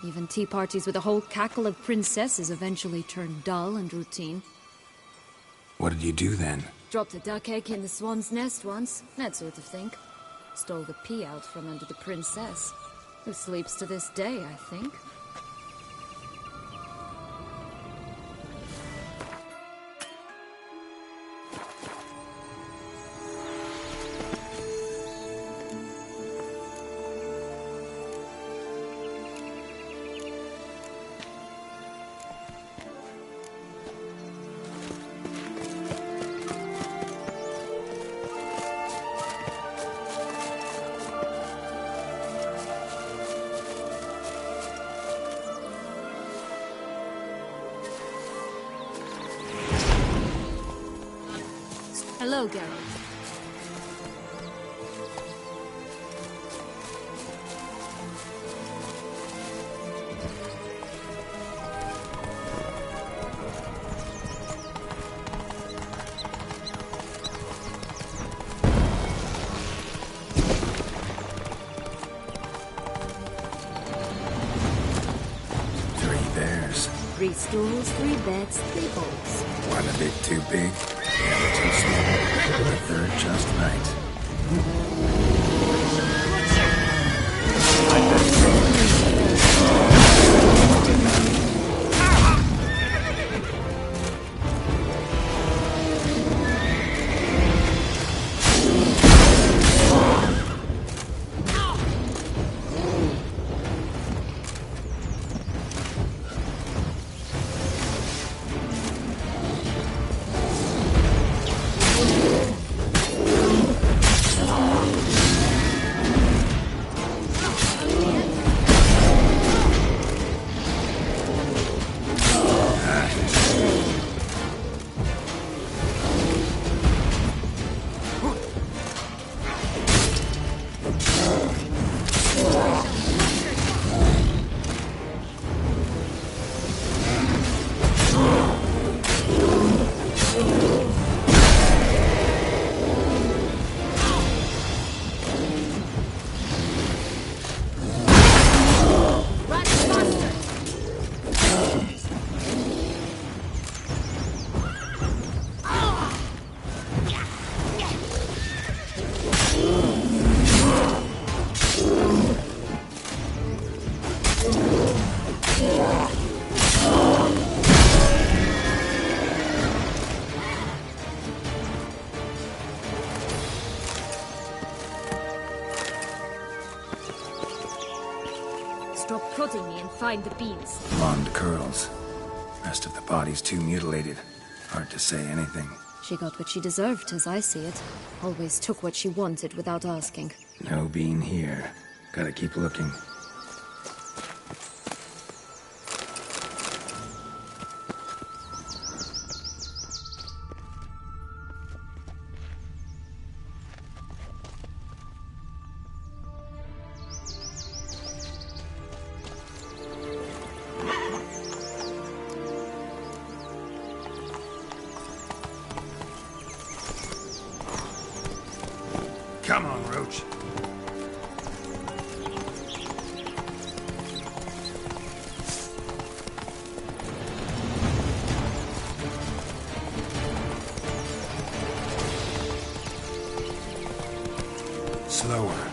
Even tea parties with a whole cackle of princesses eventually turn dull and routine. What did you do then? Dropped a duck egg in the swan's nest once, that sort of thing. Stole the pea out from under the princess, who sleeps to this day, I think. Hello, Geralt. Three bears. 3 stools, 3 beds, 3 bowls. One a bit too big, the other too small, the third just right. Stop prodding me and find the beans. Blonde curls. Rest of the body's too mutilated. Hard to say anything. She got what she deserved, as I see it. Always took what she wanted without asking. No bean here. Gotta keep looking. Come on, Roach. Slower.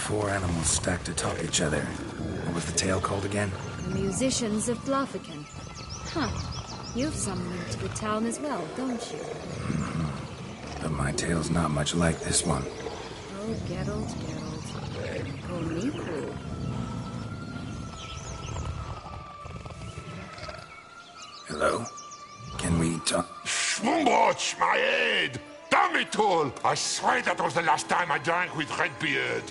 Four animals stacked atop each other. What was the tale called again? The Musicians of Blaviken. Huh. You've some link to the town as well, don't you? But my tale's not much like this one. Oh, Geralt, Geralt. Call me cool. Hello? Can we talk? Schwumbotch, my head! Damn it all! I swear that was the last time I drank with Redbeard.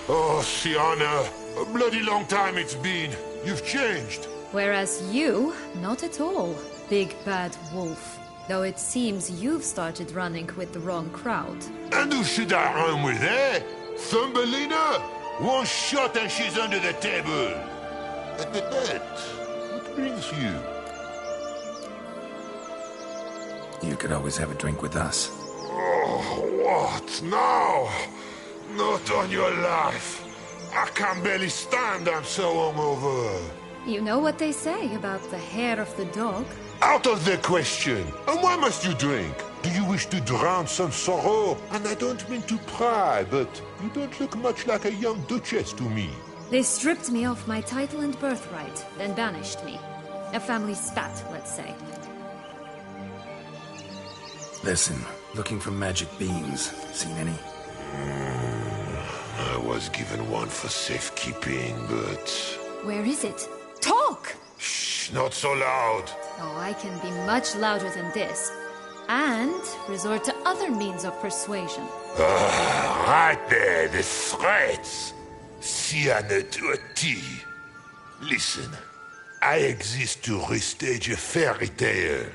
Oh, Sienna, a bloody long time it's been. You've changed. Whereas you, not at all, big bad wolf. Though it seems you've started running with the wrong crowd. And who should I run with, eh? Thumbelina? One shot and she's under the table. What brings you? You could always have a drink with us. Oh, what now? Not on your life. I can barely stand, I'm so hungover. You know what they say about the hair of the dog? Out of the question. And why must you drink? Do you wish to drown some sorrow? And I don't mean to pry, but you don't look much like a young duchess to me. They stripped me of my title and birthright, then banished me. A family spat, let's say. Listen, looking for magic beans. Seen any? I was given one for safekeeping, but... Where is it? Talk! Shh, not so loud. Oh, I can be much louder than this. And resort to other means of persuasion. Right there, the threats. Sienna to a T. Listen, I exist to restage a fairy tale.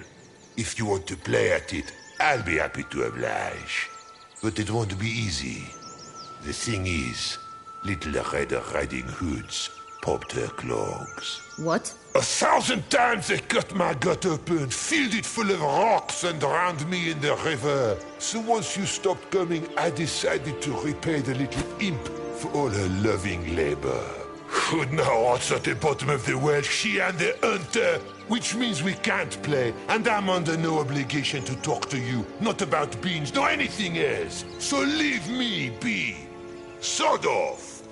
If you want to play at it, I'll be happy to oblige. But it won't be easy. The thing is, little Red Riding Hoods popped her clogs. What? 1,000 times they cut my gut open, filled it full of rocks and drowned me in the river. So once you stopped coming, I decided to repay the little imp for all her loving labor. Good now, what's at the bottom of the well? She and the hunter, which means we can't play, and I'm under no obligation to talk to you, not about beans, nor anything else. So leave me be. Sod off.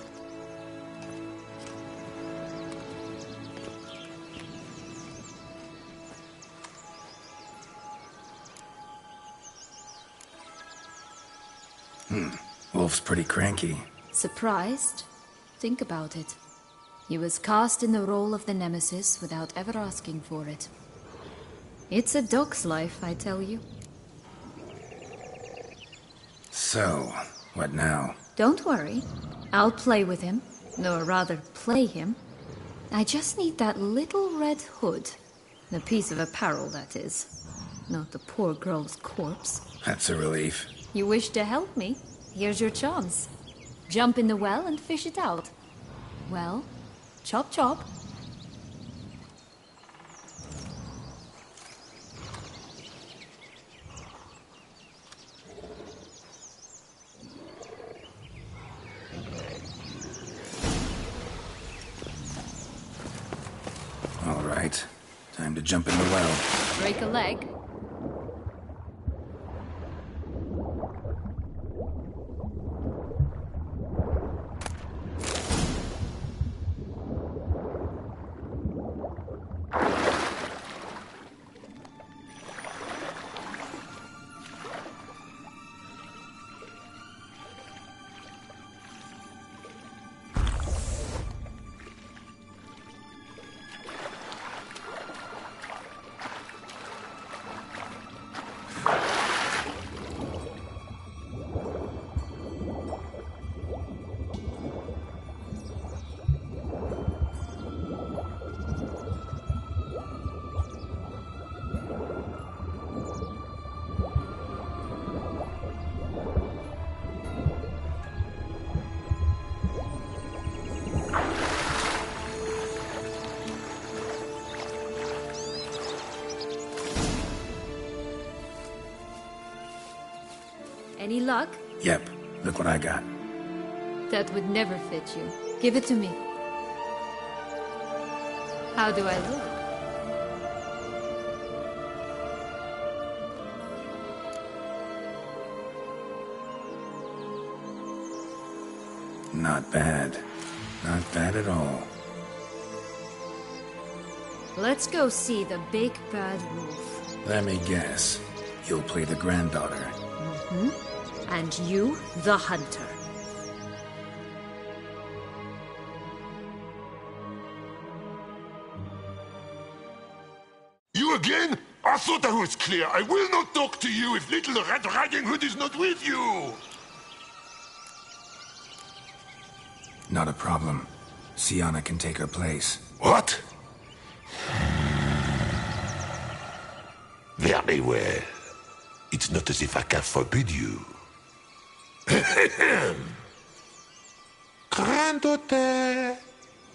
Wolf's pretty cranky. Surprised? Think about it. He was cast in the role of the Nemesis without ever asking for it. It's a dog's life, I tell you. So, what now? Don't worry. I'll play with him. Or rather, play him. I just need that little red hood. The piece of apparel, that is. Not the poor girl's corpse. That's a relief. You wish to help me? Here's your chance. Jump in the well and fish it out. Well, chop chop. All right. Time to jump in the well. Break a leg. Any luck? Yep, look what I got. That would never fit you. Give it to me. How do I look? Not bad. Not bad at all. Let's go see the big bad wolf. Let me guess. You'll play the granddaughter. Hmm? And you, the hunter. You again? I thought I was clear. I will not talk to you if little Red Riding Hood is not with you! Not a problem. Sienna can take her place. What? Very well. It's not as if I can forbid you. Granddaughter,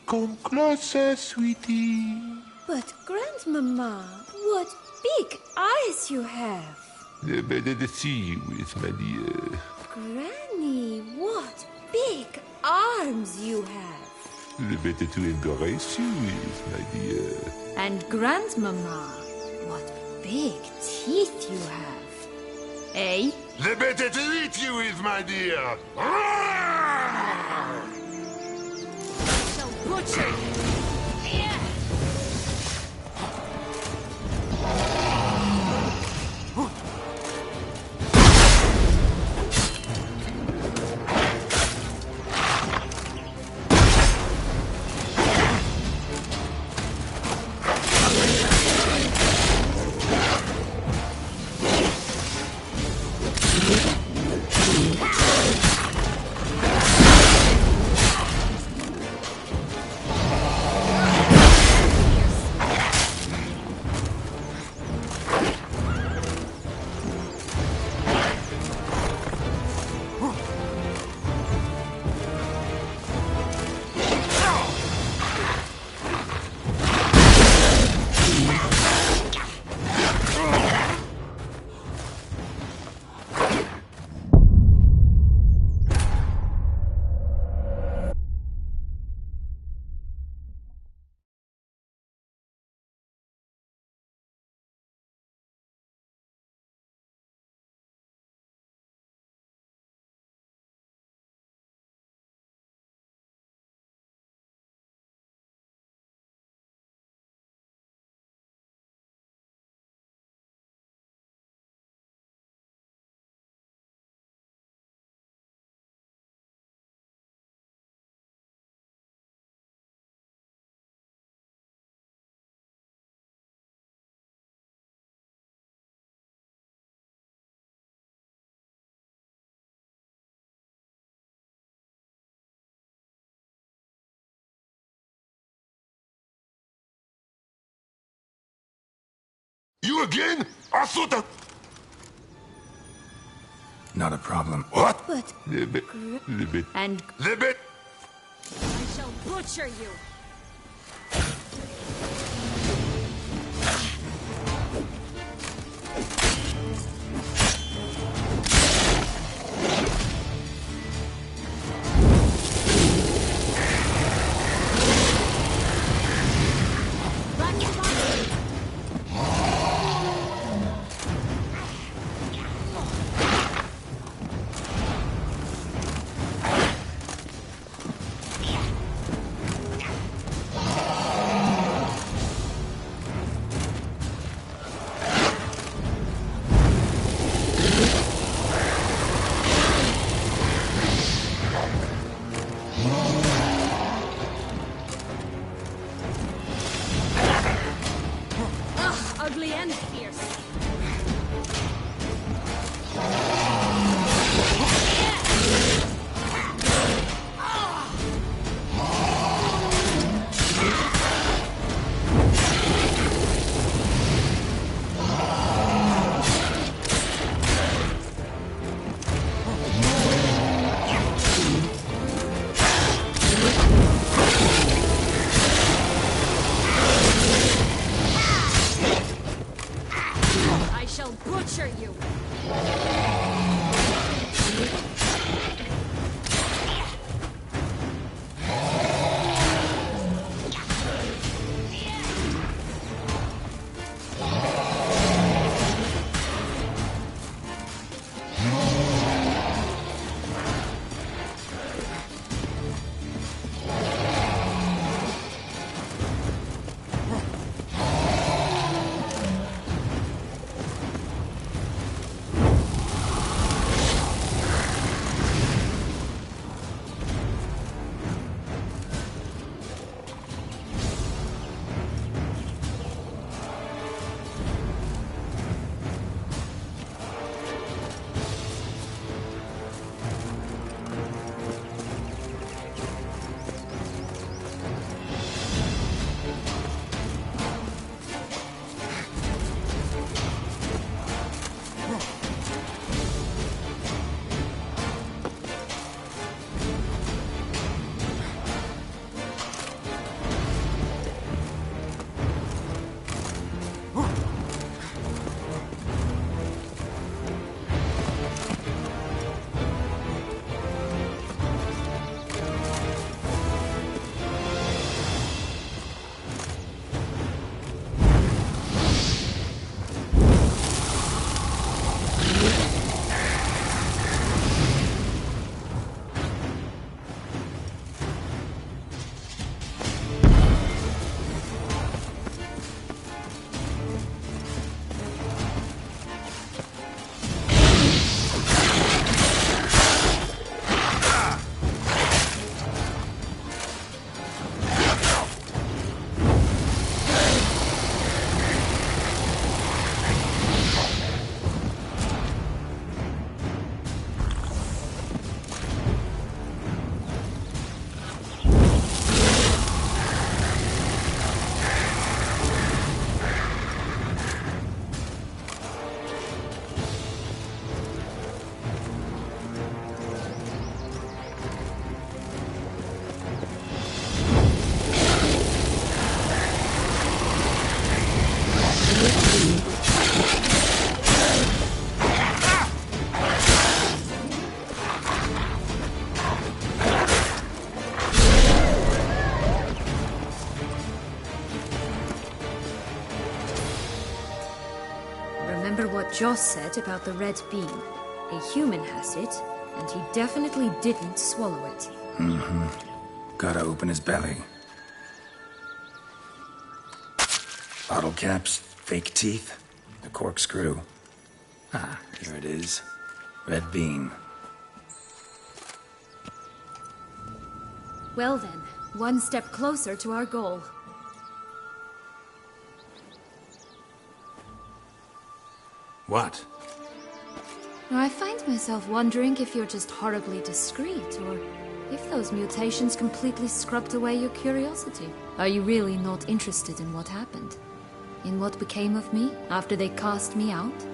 come closer, sweetie. But, Grandmama, what big eyes you have! The better to see you with, my dear. Granny, what big arms you have! The better to embrace you with, my dear. And Grandmama, what big teeth you have. Eh? The better to eat you with, my dear. So butcher you! You again? I thought I... Not a problem. What? But, The bit... And The bit... I shall butcher you! Ugly and fierce. I shall butcher you! remember what Joss said about the red bean. A human has it, and he definitely didn't swallow it. Mm-hmm. Gotta open his belly. Bottle caps, fake teeth, a corkscrew. Ah, here it is. Red bean. Well then, one step closer to our goal. What? I find myself wondering if you're just horribly discreet, or if those mutations completely scrubbed away your curiosity. Are you really not interested in what happened? In what became of me after they cast me out?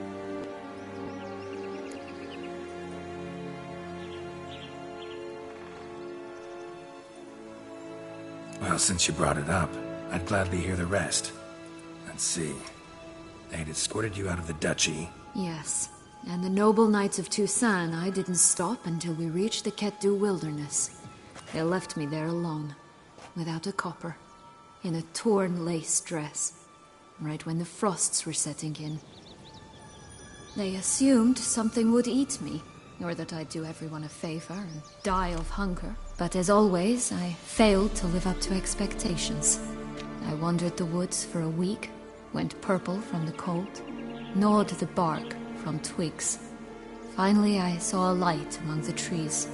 Well, since you brought it up, I'd gladly hear the rest. Let's see. They'd escorted you out of the duchy. Yes. And the noble knights of Toussaint, I didn't stop until we reached the Ketdu wilderness. They left me there alone, without a copper, in a torn lace dress, right when the frosts were setting in. They assumed something would eat me, or that I'd do everyone a favor and die of hunger. But as always, I failed to live up to expectations. I wandered the woods for a week, went purple from the cold, gnawed the bark from twigs. Finally, I saw a light among the trees.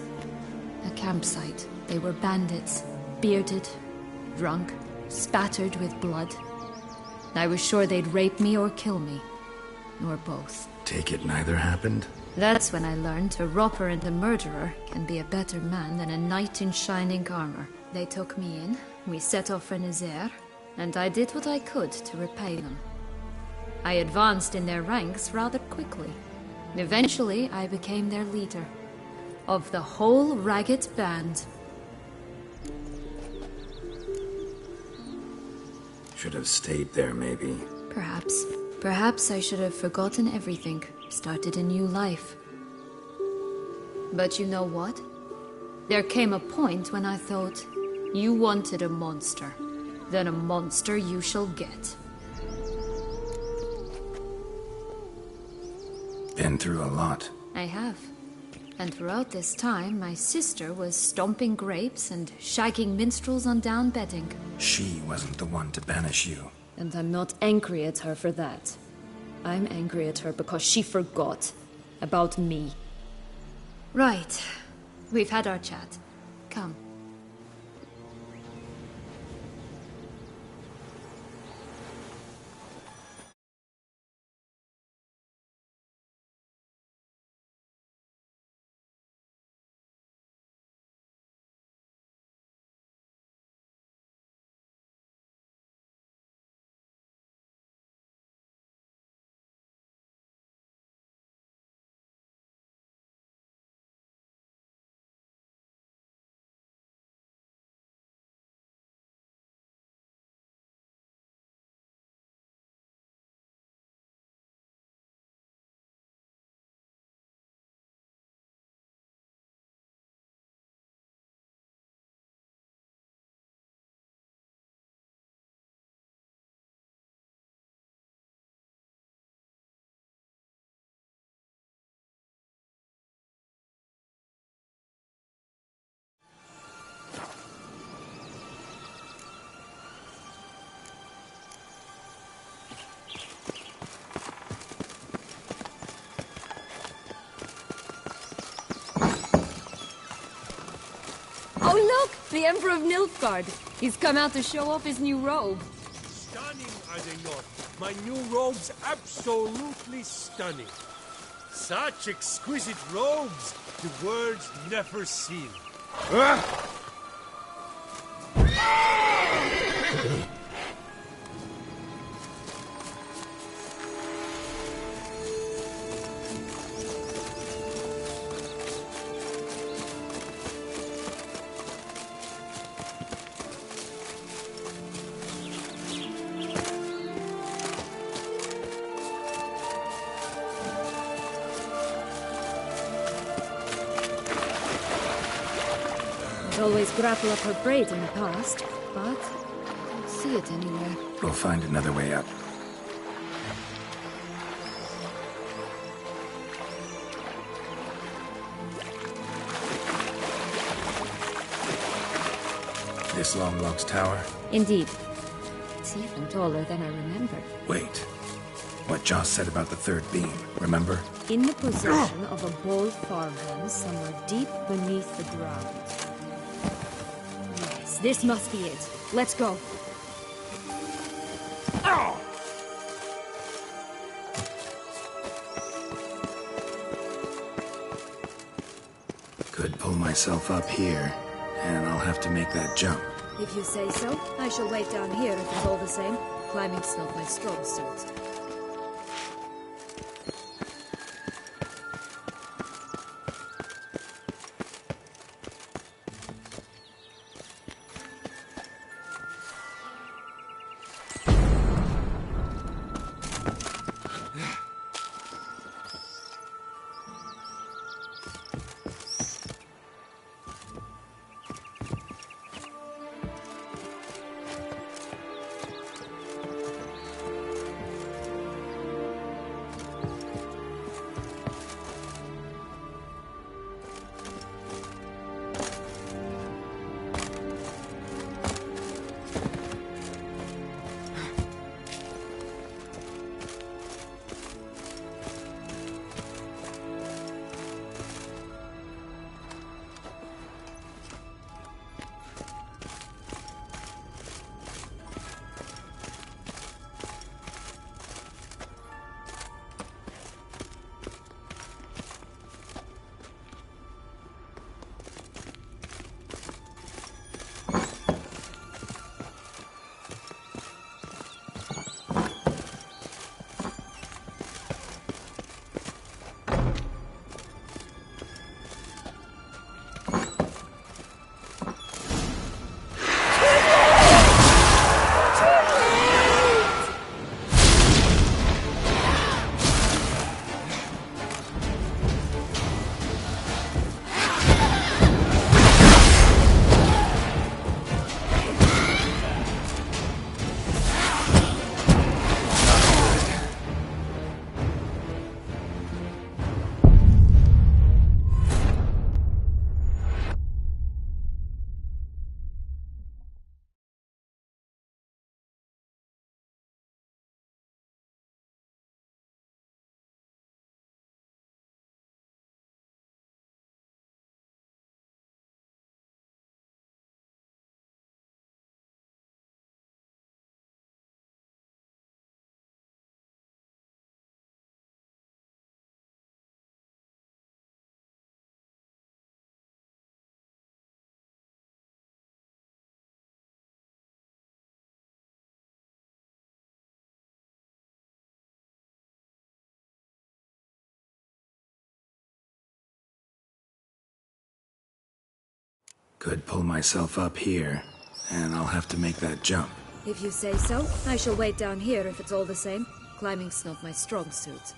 A campsite. They were bandits, bearded, drunk, spattered with blood. I was sure they'd rape me or kill me, or both. Take it neither happened? That's when I learned a robber and a murderer can be a better man than a knight in shining armor. They took me in, we set off for Nazaire, and I did what I could to repay them. I advanced in their ranks rather quickly. Eventually, I became their leader. Of the whole ragged band. Should have stayed there, maybe. Perhaps. Perhaps I should have forgotten everything, started a new life. But you know what? There came a point when I thought, you wanted a monster. Then a monster you shall get. Been through a lot. I have. And throughout this time, my sister was stomping grapes and shagging minstrels on down bedding. She wasn't the one to banish you. And I'm not angry at her for that. I'm angry at her because she forgot about me. Right. We've had our chat. Come. Oh look! The Emperor of Nilfgaard! He's come out to show off his new robe. Stunning, are they not? My new robe's absolutely stunning. Such exquisite robes, the world's never seen. Always grapple up her braid in the past, but I don't see it anywhere. We'll find another way up. this Longlog's tower? Indeed. It's even taller than I remember. Wait. What Joss said about the third beam, remember? In the possession of a bold farmhand somewhere deep beneath the ground. Yes, this must be it. Let's go. Could pull myself up here, and I'll have to make that jump. If you say so, I shall wait down here if it's all the same. Climbing's not my strong suit. Could pull myself up here, and I'll have to make that jump. If you say so, I shall wait down here if it's all the same. Climbing's not my strong suit.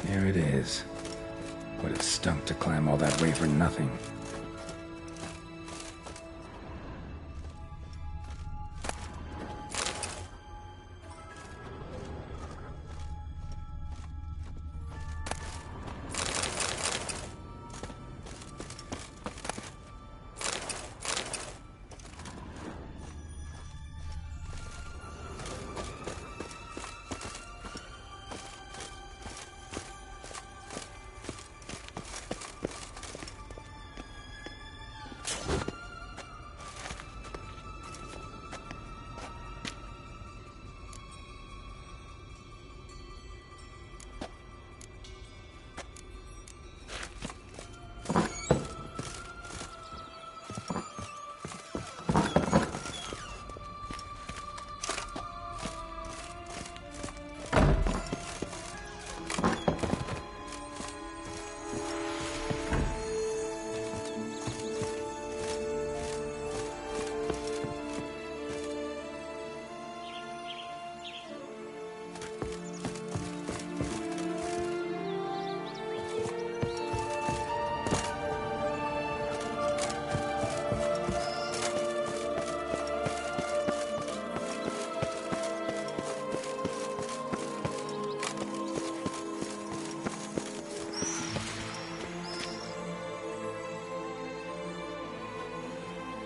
There it is. Would have stunk to climb all that way for nothing.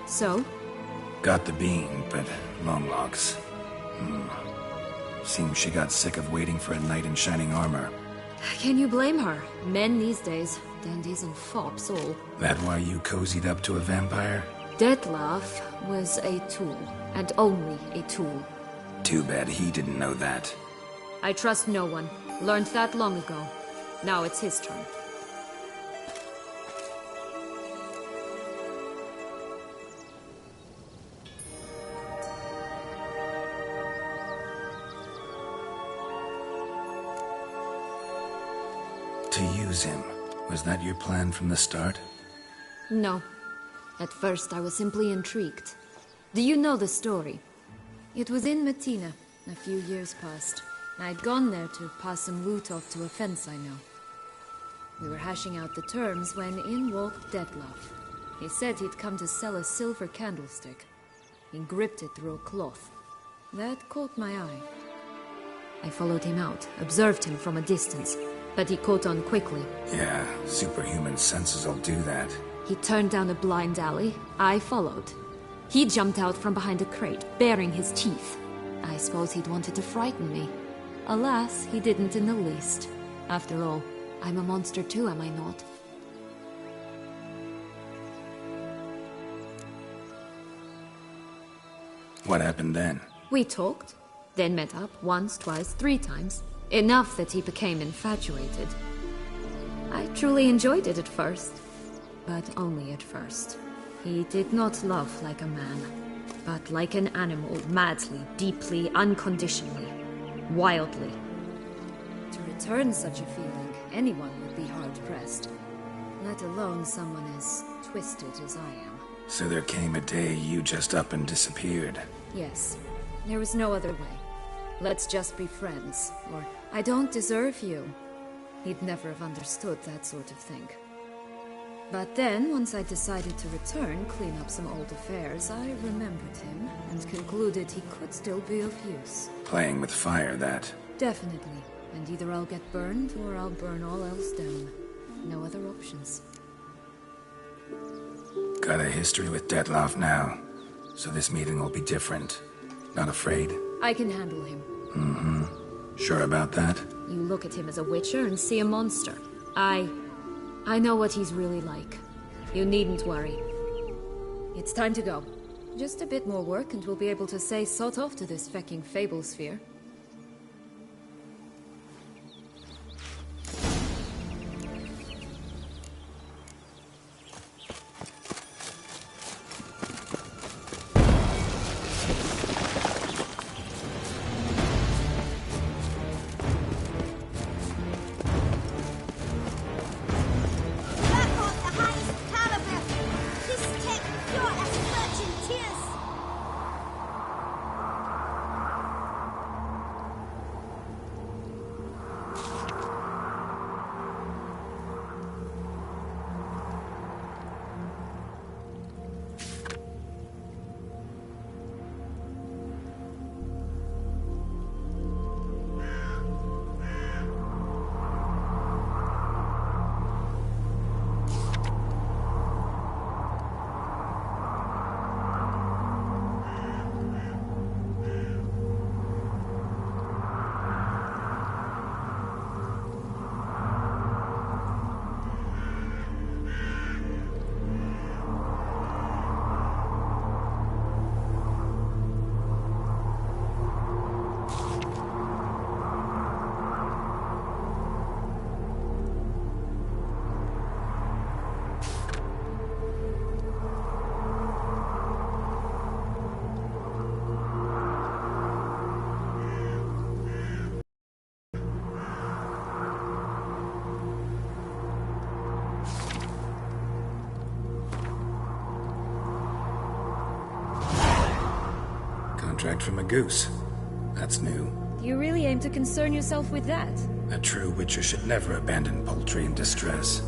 So? Got the bean, but long locks. Seems she got sick of waiting for a knight in shining armor. Can you blame her? Men these days, dandies and fops all. That why you cozied up to a vampire? Detlef was a tool, and only a tool. Too bad he didn't know that. I trust no one. Learned that long ago. Now it's his turn. To use him. Was that your plan from the start? No. At first I was simply intrigued. Do you know the story? It was in Matina, a few years past. I'd gone there to pass some loot off to a fence I know. We were hashing out the terms when in walked Detlef. He said he'd come to sell a silver candlestick. He gripped it through a cloth. That caught my eye. I followed him out, observed him from a distance, but he caught on quickly. Yeah, superhuman senses will do that. He turned down a blind alley. I followed. He jumped out from behind a crate, baring his teeth. I suppose he'd wanted to frighten me. Alas, he didn't in the least. After all, I'm a monster too, am I not? What happened then? We talked. then met up once, twice, 3 times. Enough that he became infatuated. I truly enjoyed it at first, but only at first. He did not love like a man, but like an animal, madly, deeply, unconditionally, wildly. To return such a feeling, anyone would be hard-pressed, let alone someone as twisted as I am. So there came a day you just up and disappeared. Yes, there was no other way. Let's just be friends, or I don't deserve you. He'd never have understood that sort of thing. But then, once I decided to return, clean up some old affairs, I remembered him and concluded he could still be of use. Playing with fire, that. Definitely. And either I'll get burned, or I'll burn all else down. No other options. Got a history with Detloff now, so this meeting will be different. Not afraid? I can handle him. Mm-hmm. Sure about that? You look at him as a witcher and see a monster. I know what he's really like. You needn't worry. It's time to go. Just a bit more work and we'll be able to say sod off to this fecking fable sphere. Contract from a goose. That's new. You really aim to concern yourself with that? A true witcher should never abandon poultry in distress.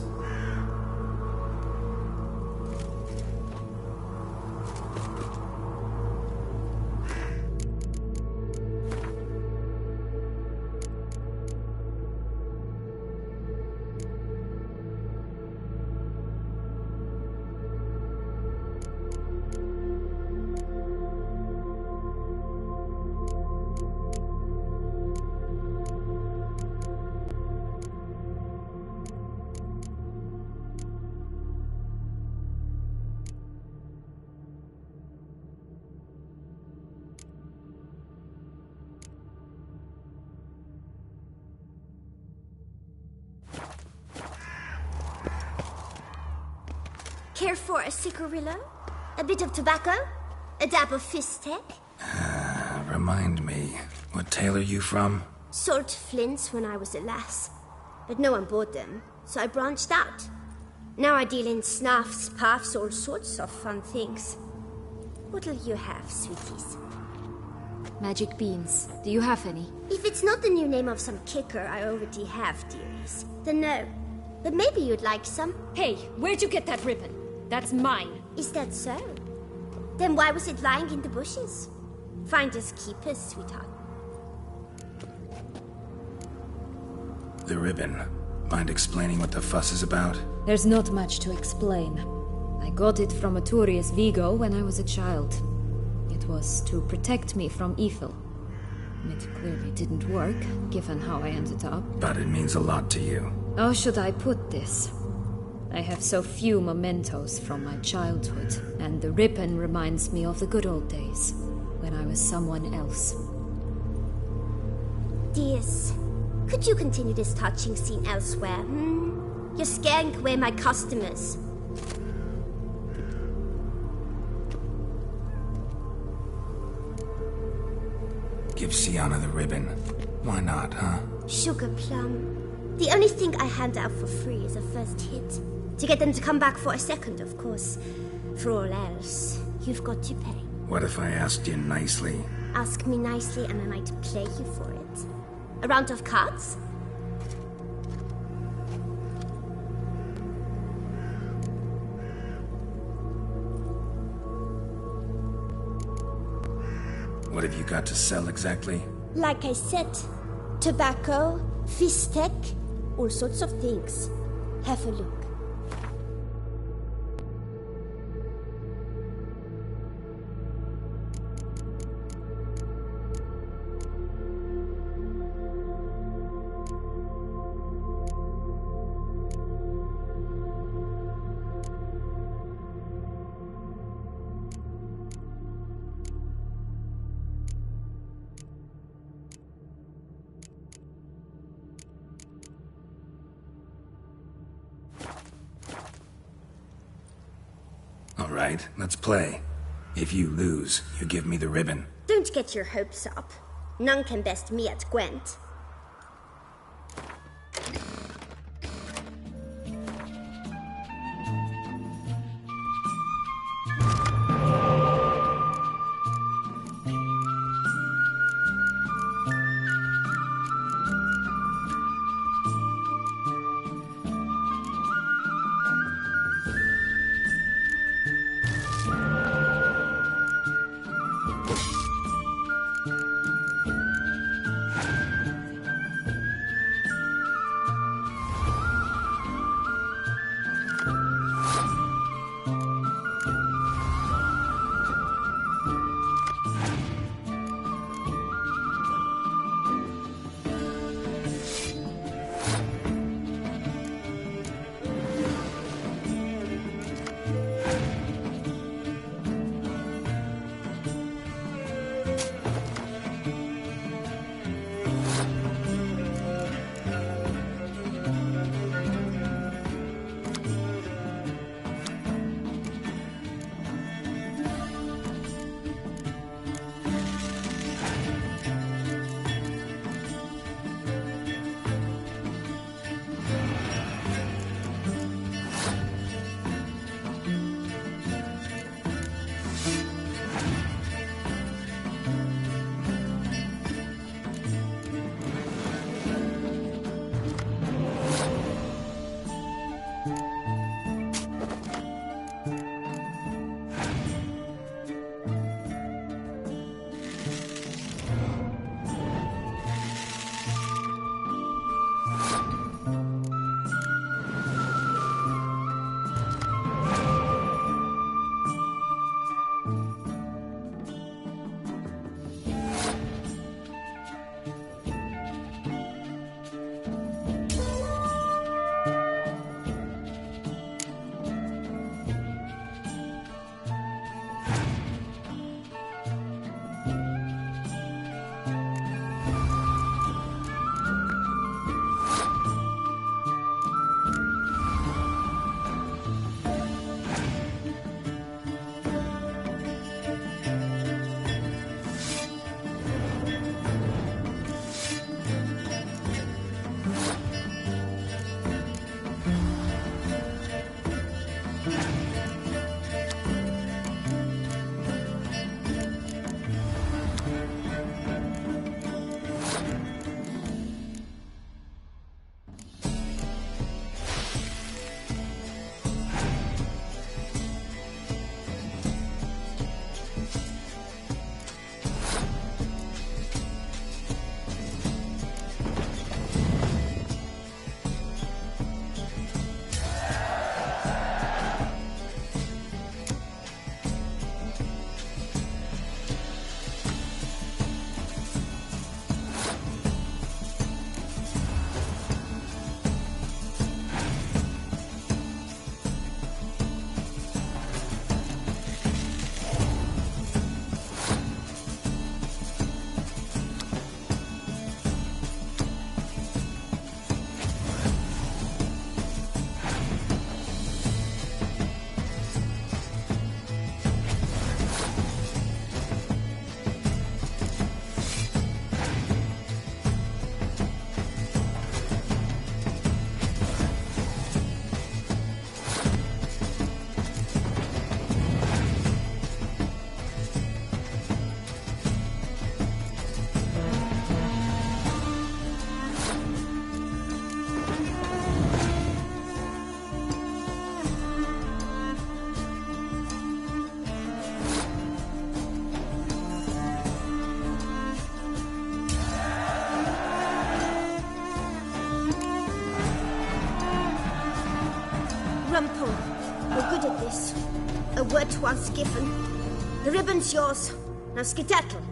Care for a cigarillo? A bit of tobacco? A dab of fistek? Remind me, what tale are you from? Sold flints when I was a lass. But no one bought them, so I branched out. Now I deal in snuffs, puffs, all sorts of fun things. What'll you have, sweeties? Magic beans. Do you have any? If it's not the new name of some kicker I already have, dearies, then no. But maybe you'd like some. Hey, where'd you get that ribbon? That's mine. Is that so? Then why was it lying in the bushes? Finders keepers, sweetheart. The ribbon. Mind explaining what the fuss is about? There's not much to explain. I got it from Arturius Vigo when I was a child. It was to protect me from evil. It clearly didn't work, given how I ended up. But it means a lot to you. How should I put this? I have so few mementos from my childhood, and the ribbon reminds me of the good old days, when I was someone else. Dears, could you continue this touching scene elsewhere, hmm? You're scaring away my customers. Give Sienna the ribbon. Why not, huh? Sugar plum. The only thing I hand out for free is a first hit. To get them to come back for a second, of course. For all else, you've got to pay. What if I asked you nicely? Ask me nicely and I might play you for it. A round of cards? What have you got to sell exactly? Like I said, tobacco, fish tech, all sorts of things. Have a look. All right, let's play. If you lose, you give me the ribbon. Don't get your hopes up. None can best me at Gwent. Rumple, you're good at this. A word once given. The ribbon's yours. Now skedaddle.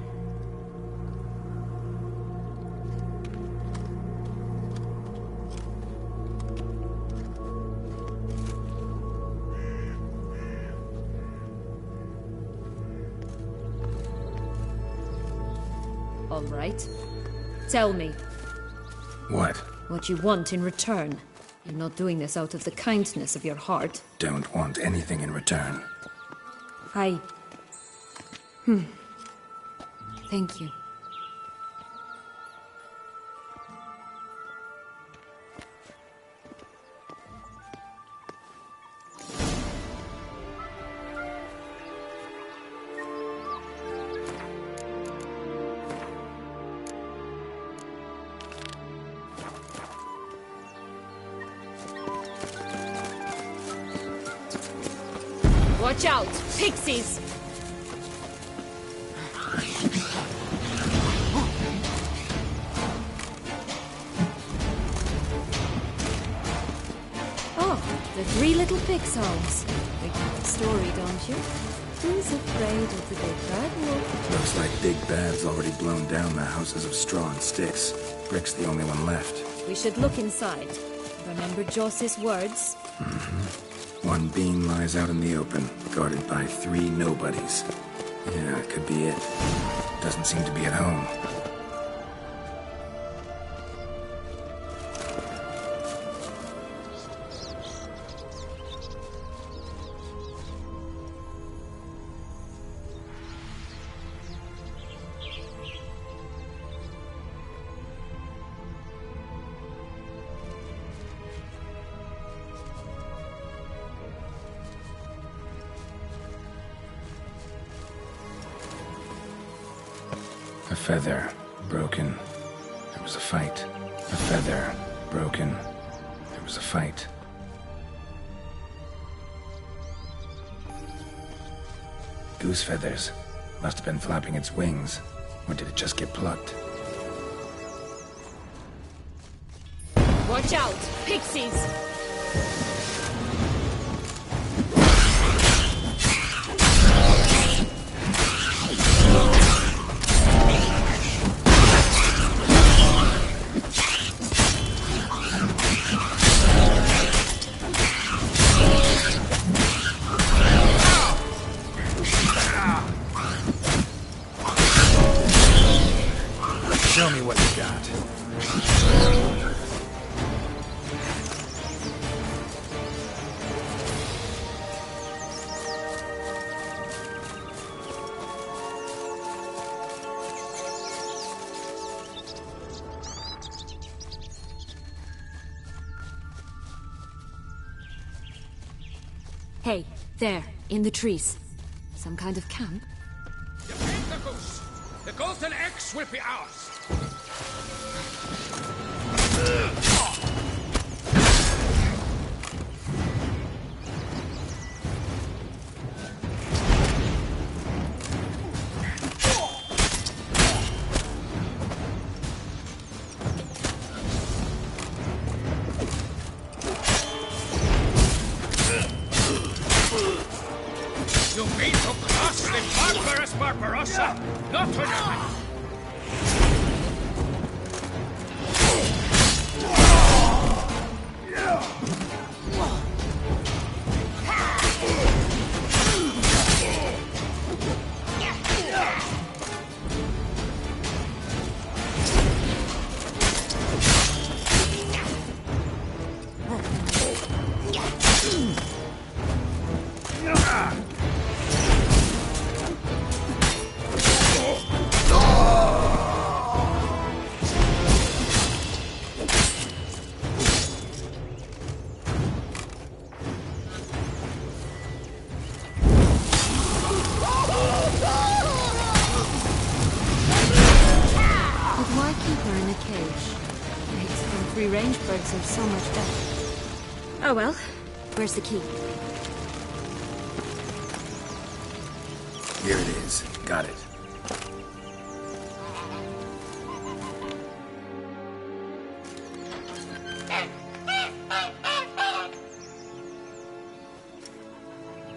All right. Tell me. What? What you want in return. You're not doing this out of the kindness of your heart. Don't want anything in return. Thank you. Watch out! Pixies! Oh, the three little pixels. We get the story, don't you? Who's afraid of the big bad wolf? Looks like Big Bad's already blown down the houses of straw and sticks. Brick's the only one left. We should look inside. Remember Joss's words? One being lies out in the open, guarded by three nobodies. Yeah, it could be it. Doesn't seem to be at home. A feather, broken. There was a fight. A feather, broken. There was a fight. Goose feathers. Must have been flapping its wings. Or did it just get plucked? Watch out! Pixies! Show me what you got. Hey, there, in the trees. Some kind of camp? Defend the goose! The golden eggs will be ours! You mean to cross the barbarous Barbarossa? Not on your life! Free-range birds are so much better. Oh well, where's the key? Here it is. Got it.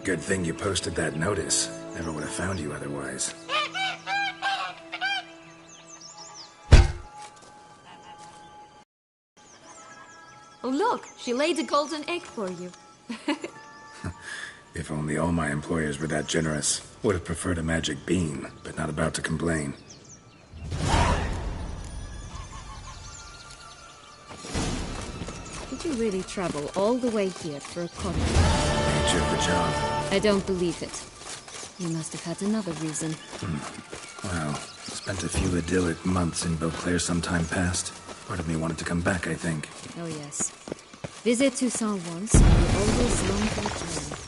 Good thing you posted that notice. Never would have found you otherwise. Oh look, she laid a golden egg for you. If only all my employers were that generous. Would have preferred a magic bean, but not about to complain. Did you really travel all the way here for a contract? Nature of the job. I don't believe it. You must have had another reason. Well, spent a few idyllic months in Beauclair some time past. Part of me wanted to come back, I think. Oh yes. Visit Toussaint once, and you always long to return.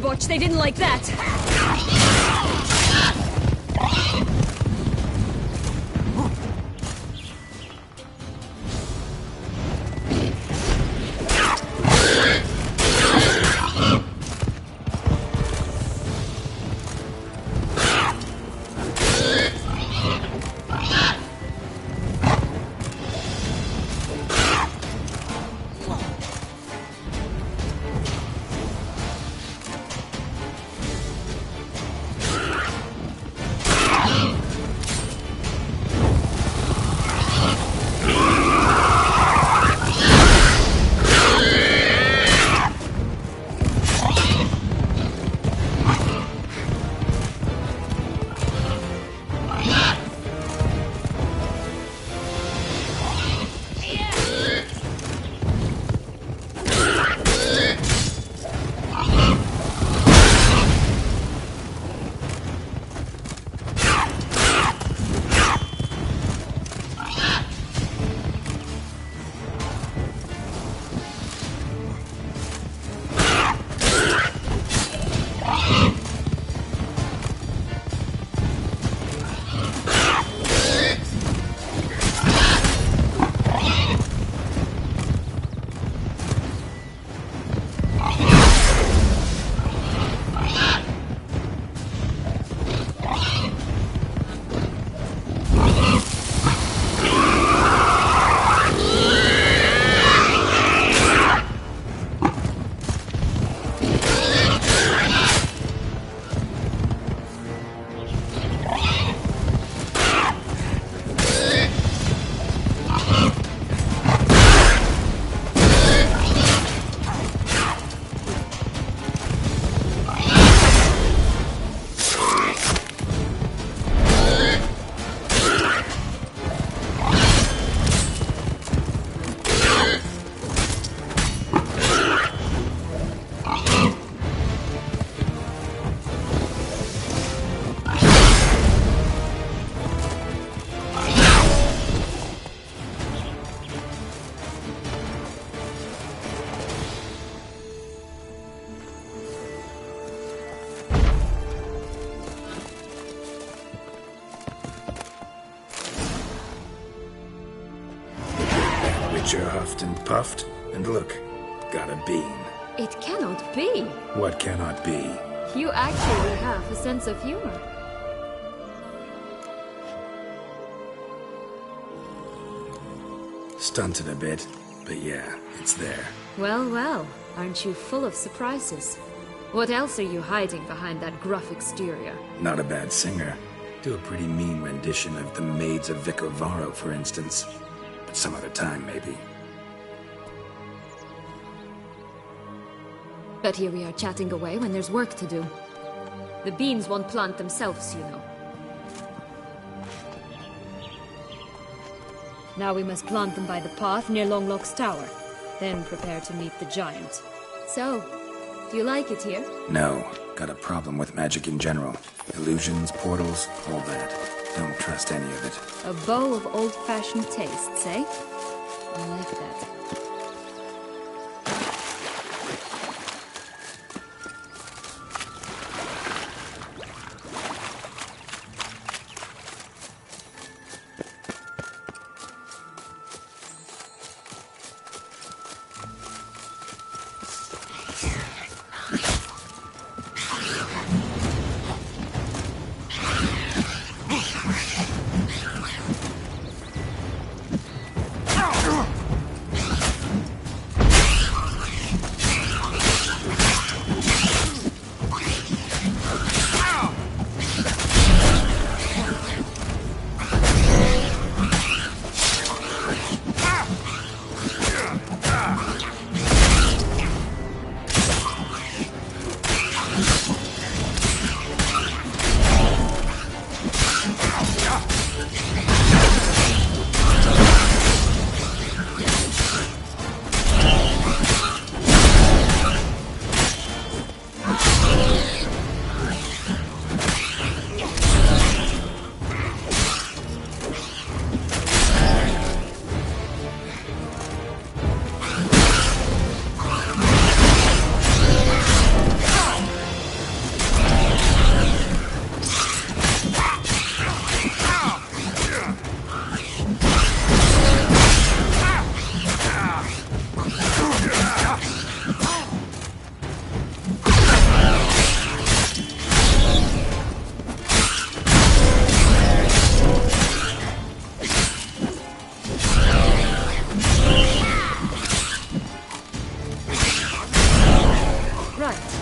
Watch, they didn't like that. Witcher huffed and puffed, and look, got a bean. It cannot be. What cannot be? You actually have a sense of humor. Stunted a bit, but yeah, it's there. Well, well, aren't you full of surprises? What else are you hiding behind that gruff exterior? Not a bad singer. Do a pretty mean rendition of The Maids of Vicovaro, for instance. But some other time, maybe. But here we are chatting away when there's work to do. The beans won't plant themselves, you know. Now we must plant them by the path near Longlock's tower. Then prepare to meet the giant. So, do you like it here? No. Got a problem with magic in general. Illusions, portals, all that. Don't trust any of it. A bow of old-fashioned tastes, eh? I like that.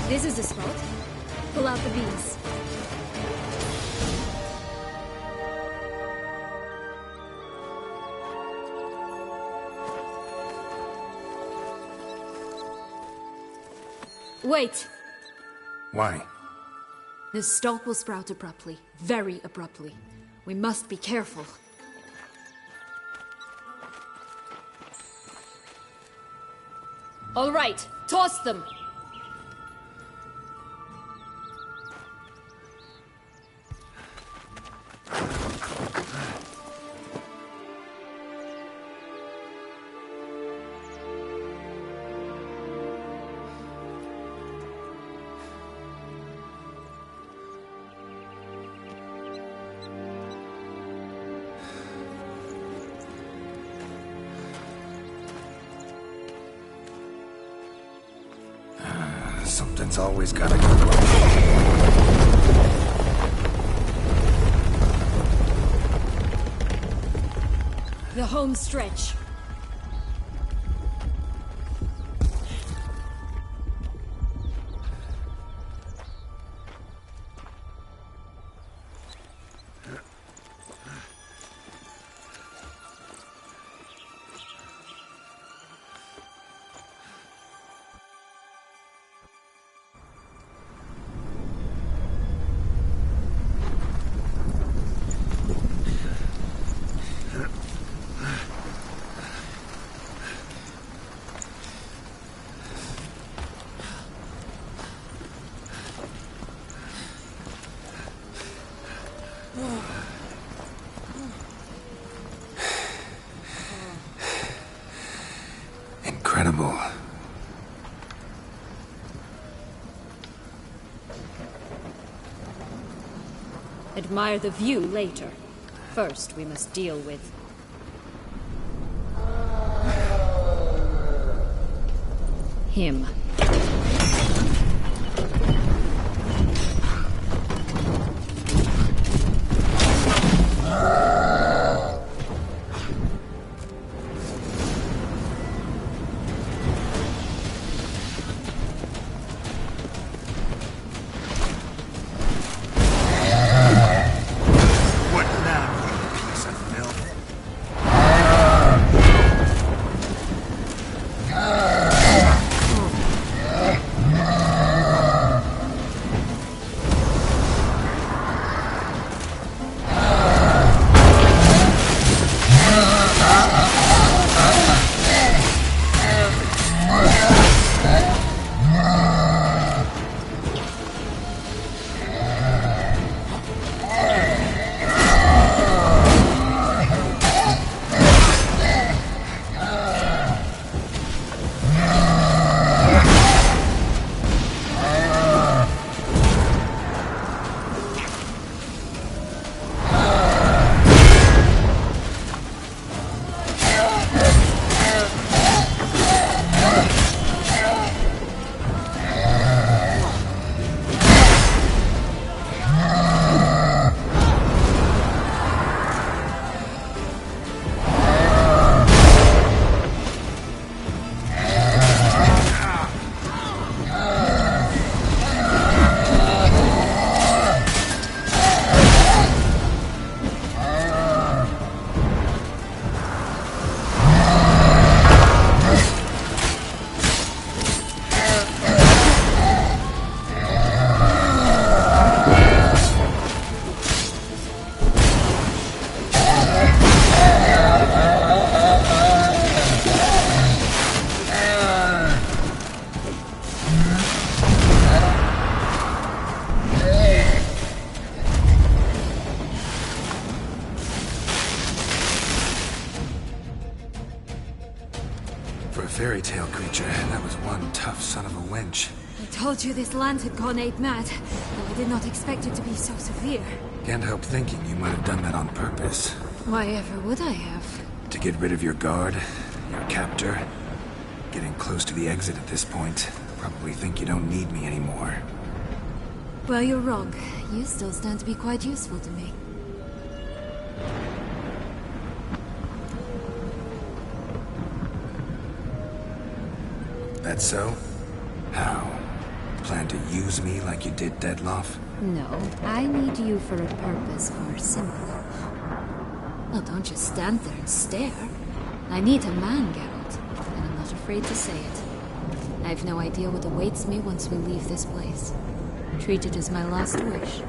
This is the spot. Pull out the bees. Wait! Why? The stalk will sprout abruptly. Very abruptly. We must be careful. All right, toss them! Something's always gotta go wrong. The home stretch. Incredible. Admire the view later. First, we must deal with... him. For a fairy tale creature, that was one tough son of a wench. I told you this land had gone ape mad, though I did not expect it to be so severe. Can't help thinking you might have done that on purpose. Why ever would I have? To get rid of your guard, your captor. Getting close to the exit at this point. Probably think you don't need me anymore. Well, you're wrong. You still stand to be quite useful to me. That so? How? Plan to use me like you did Deadloff? No, I need you for a purpose far simpler. Well, don't just stand there and stare. I need a man, Geralt, and I'm not afraid to say it. I've no idea what awaits me once we leave this place. Treat it as my last wish.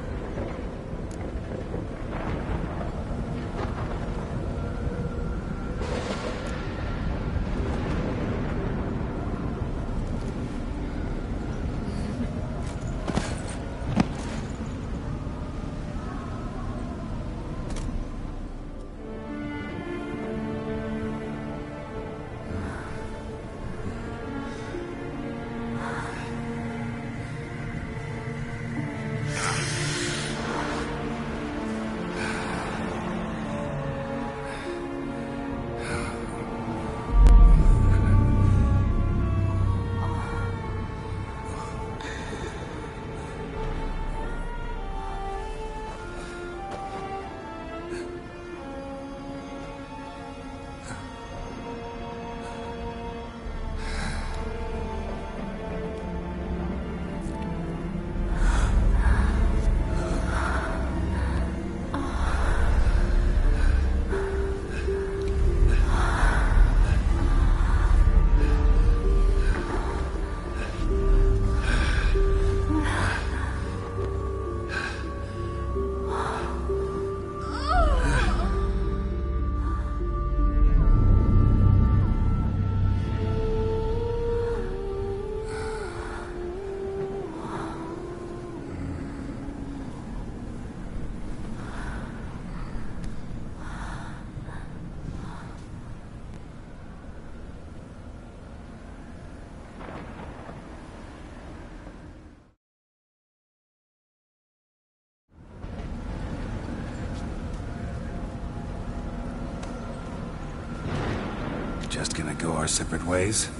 Just gonna go our separate ways?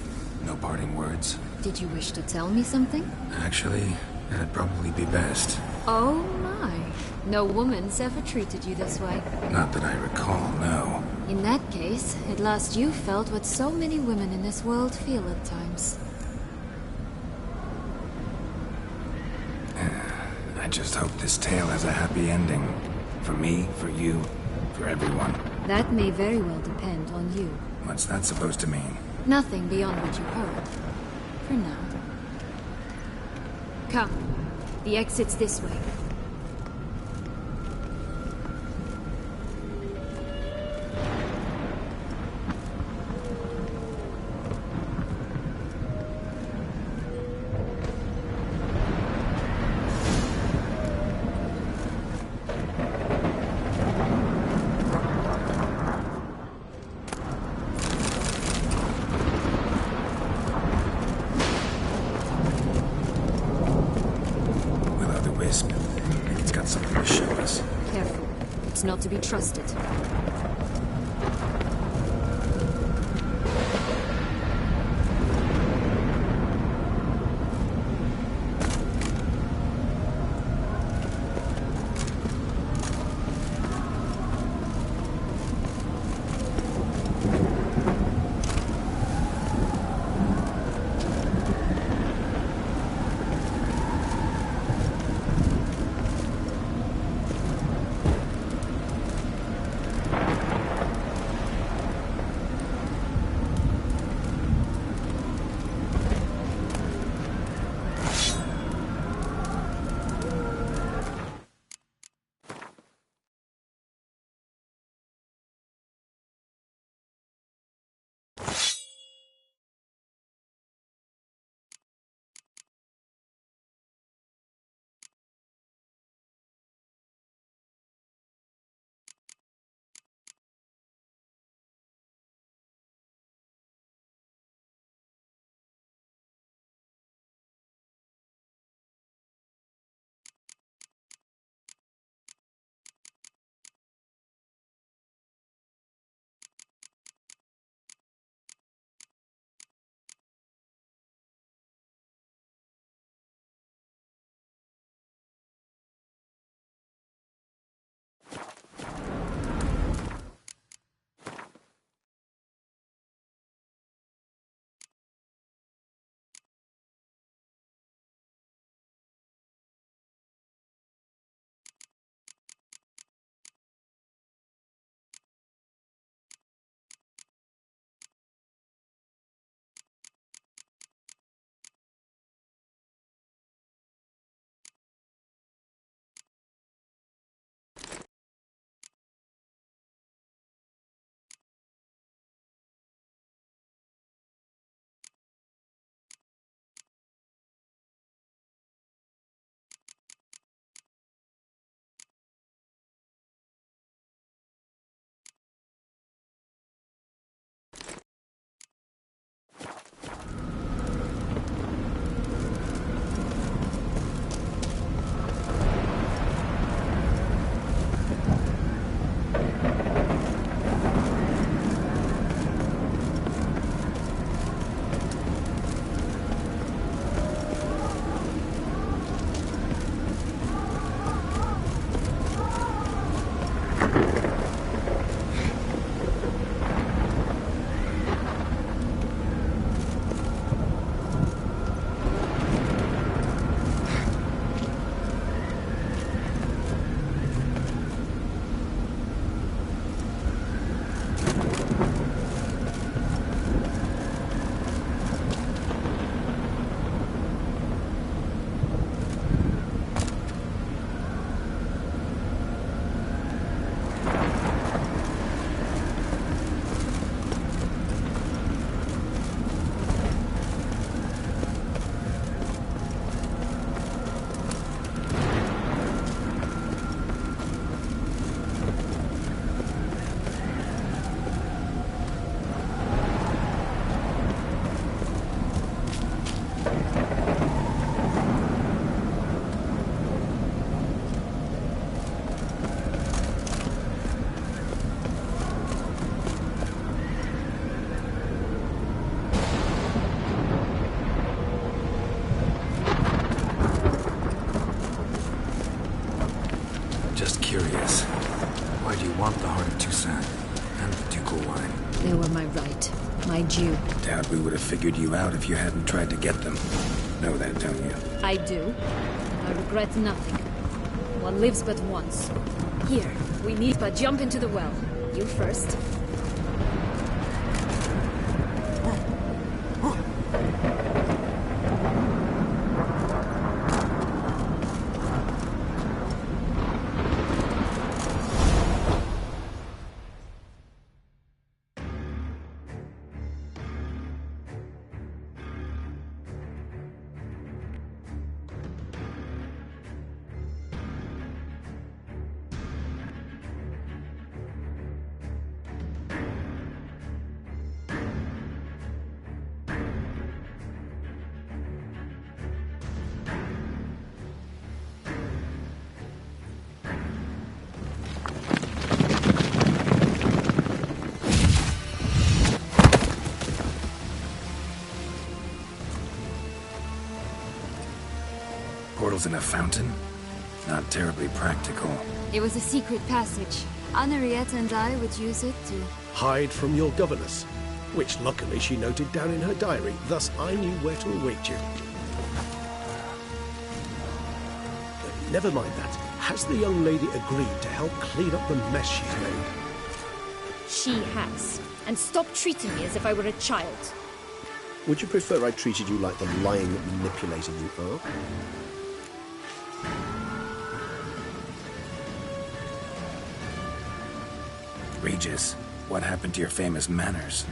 No parting words? Did you wish to tell me something? Actually, that'd probably be best. Oh my. No woman's ever treated you this way. Not that I recall, no. In that case, at last you felt what so many women in this world feel at times. I just hope this tale has a happy ending. For me, for you, for everyone. That may very well depend on you. What's that supposed to mean? Nothing beyond what you heard. For now. Come. The exit's this way. Not to be trusted. They were my right. My due. Doubt we would have figured you out if you hadn't tried to get them. Know that, don't you? I do. I regret nothing. One lives but once. Here, we need but jump into the well. You first. Portals in a fountain? Not terribly practical. It was a secret passage. Henriette and I would use it to... Hide from your governess, which luckily she noted down in her diary, thus I knew where to await you. Never mind that. Has the young lady agreed to help clean up the mess she's made? She has. And stop treating me as if I were a child. Would you prefer I treated you like the lying manipulator you are? Regis, what happened to your famous manners?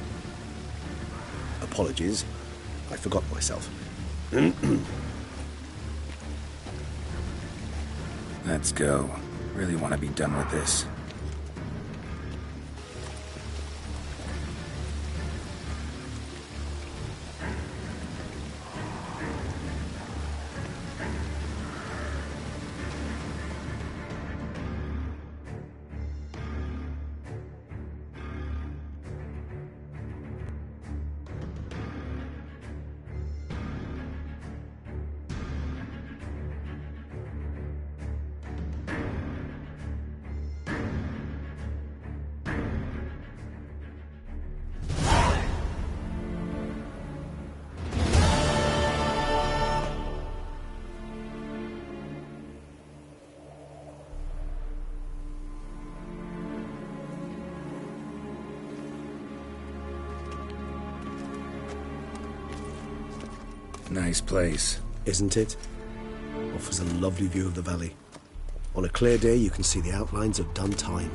Apologies. I forgot myself. Let's go. Really want to be done with this. Nice place. Isn't it? Offers a lovely view of the valley. On a clear day, you can see the outlines of done time.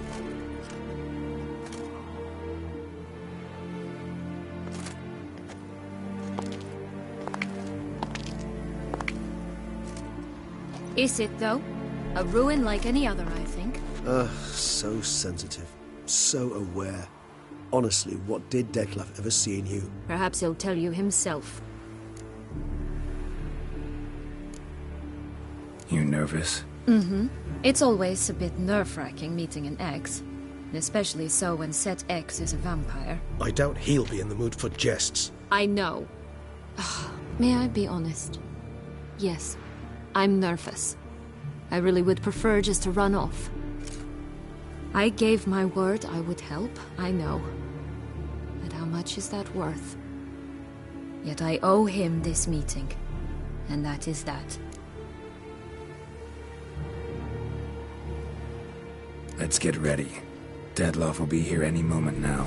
Is it, though? A ruin like any other, I think. So sensitive. So aware. Honestly, what did Detlef ever see in you? Perhaps he'll tell you himself. You nervous? Mm-hmm. It's always a bit nerve-wracking meeting an ex. Especially so when said ex is a vampire. I doubt he'll be in the mood for jests. I know. May I be honest? Yes, I'm nervous. I really would prefer just to run off. I gave my word I would help, I know. But how much is that worth? Yet I owe him this meeting. And that is that. Let's get ready. Detlef will be here any moment now.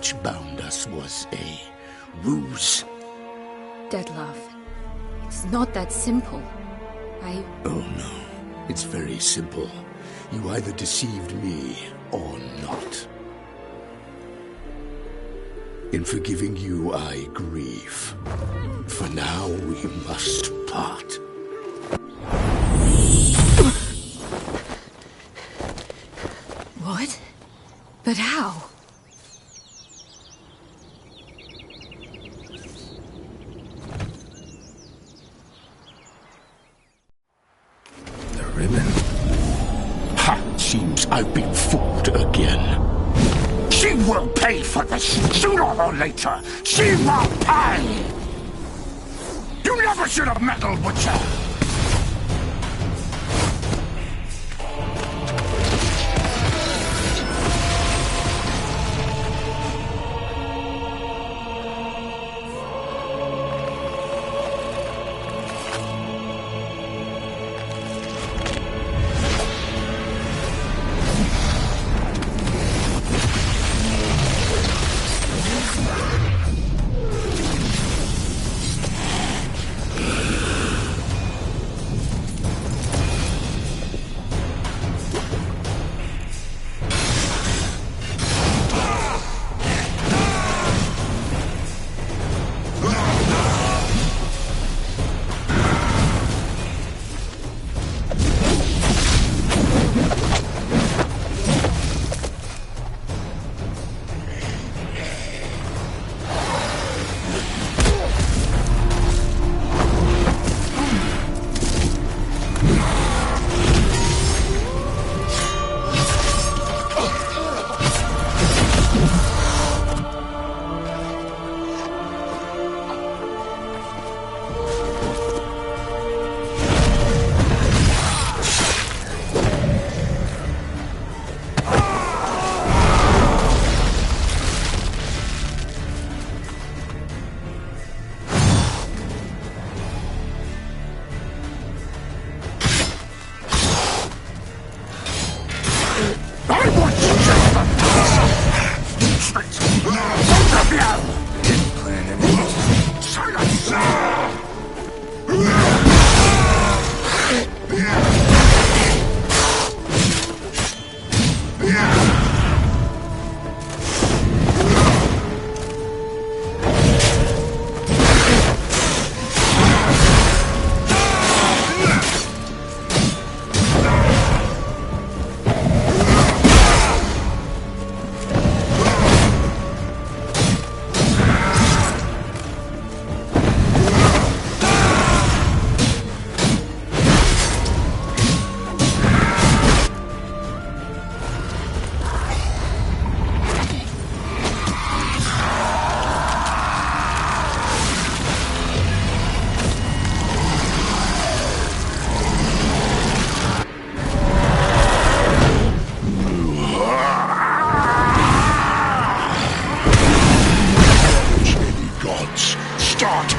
which bound us was a ruse. Deadlove, it's not that simple. Oh no, it's very simple. You either deceived me or not. In forgiving you, I grieve. For now, we must part. What? But how? The ribbon. Ha! Seems I've been fooled again. She will pay for this, sooner or later. She will pay! You never should have meddled with her! Start